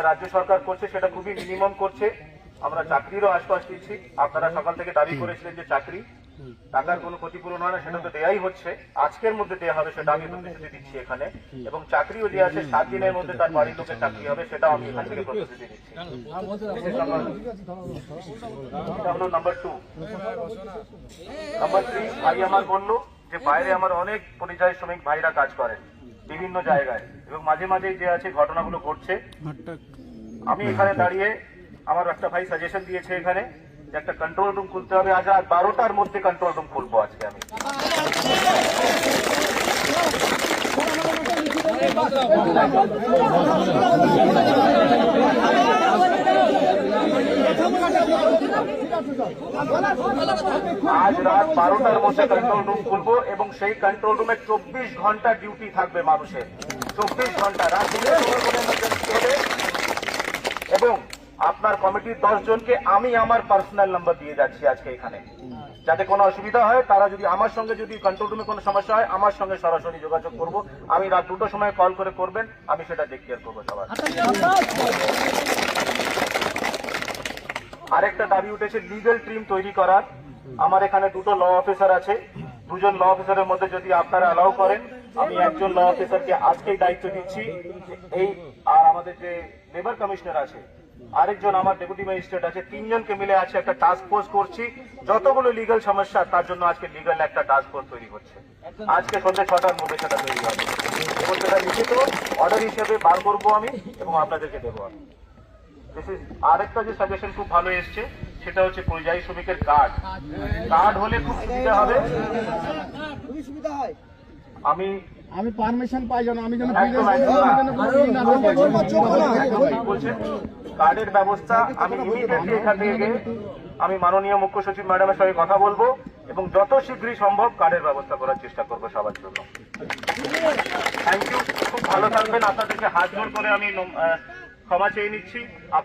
রাজ্য সরকার করছে সেটা খুবই মিনিমাম করছে। আমরা চাকরিরও আশ্বাস দিচ্ছি। আপনারা সকাল থেকে দাবি করেছিলেন যে চাকরি, টাকার কোনো ক্ষতিপূরণ হয় না, সেটা তো দেয়াই হচ্ছে, আজকের মধ্যে দেওয়া হবে সেটা আমি প্রতিশ্রুতি দিচ্ছি এখানে। এবং চাকরিও যে আছে 7 দিনের মধ্যে তার বাড়ির লোকের চাকরি হবে, সেটাও আমি এখান থেকে প্রতিশ্রুতি দিচ্ছি। এটা হলো নাম্বার 2। নাম্বার 3, ভাই আমার বললো যে বাইরে আমার অনেক পরিযায়ী শ্রমিক ভাইরা কাজ করেন বিভিন্ন জায়গায়, এবং মাঝে মাঝে যে আছে ঘটনাগুলো ঘটছে। আমি এখানে দাঁড়িয়ে আমার একটা ভাই সাজেশন দিয়েছে এখানে যে একটা কন্ট্রোল রুম খুলতে হবে। আজ রাত 12টার মধ্যে কন্ট্রোল রুম খুলবো আজকে আমি। আজ রাত 12টার মধ্যে কন্ট্রোল রুম খুলবো এবং সেই কন্ট্রোল রুমে 24 ঘন্টা ডিউটি থাকবে মানুষের, 24 ঘন্টা রাত হবে। এবং আপনার কমিটির 10 জনকে আমি আমার পার্সোনাল নাম্বার দিয়ে যাচ্ছি আজকে এখানে, যাতে কোনো অসুবিধা হয় তারা যদি আমার সঙ্গে যদি কন্ট্রোল রুমে কোনো সমস্যা হয় আমার সঙ্গে সরাসরি যোগাযোগ করব। আমি রাত 2টোর সময় কল করে করবেন, আমি সেটা টেক কেয়ার করবো সবার। আরেকটা দাবি উঠেছে লিগ্যাল টিম তৈরি করার। আমার এখানে 2টো ল অফিসার আছে, 2 জন ল অফিসারের মধ্যে যদি আপনারা অ্যালাউ করেন, আমি একজন ল অফিসারকে আজকেই দায়িত্ব দিচ্ছি এই। আর আমাদের যে লেবার কমিশনার আছে, আরেকজন আমার ডেপুটি ম্যাজিস্ট্রেট আছে, 3 জনকে মিলে আছে একটা টাস্ক ফোর্স করছি। যতগুলো লিগ্যাল সমস্যা তার জন্য আজকে লিগ্যাল একটা টাস্ক ফোর্স তৈরি হচ্ছে। আজকে সন্ধ্যে 6টার মধ্যে সেটা তৈরি হবে এবং সেটা লিখিত অর্ডার হিসেবে বার করবো আমি এবং আপনাদেরকে দেবো আমি। আরেকটা যে সাজেশন খুব ভালো এসছে সেটা হচ্ছে পরিযায়ী শ্রমিকের কার্ড। কার্ড হলে খুব সুবিধা হবে। আমি পারমিশন পাই যেন আমি যেন কার্ডের ব্যবস্থা আমি ইমিডিয়েটলি এখান থেকে আমি মাননীয় মুখ্য সচিব ম্যাডামের সঙ্গে কথা বলবো এবং যত শীঘ্রই সম্ভব কার্ডের ব্যবস্থা করার চেষ্টা করবো সবার জন্য। থ্যাংক ইউ, খুব ভালো থাকবেন। আপনাদেরকে হাত জোড় করে আমি ক্ষমা চেয়ে নিচ্ছি।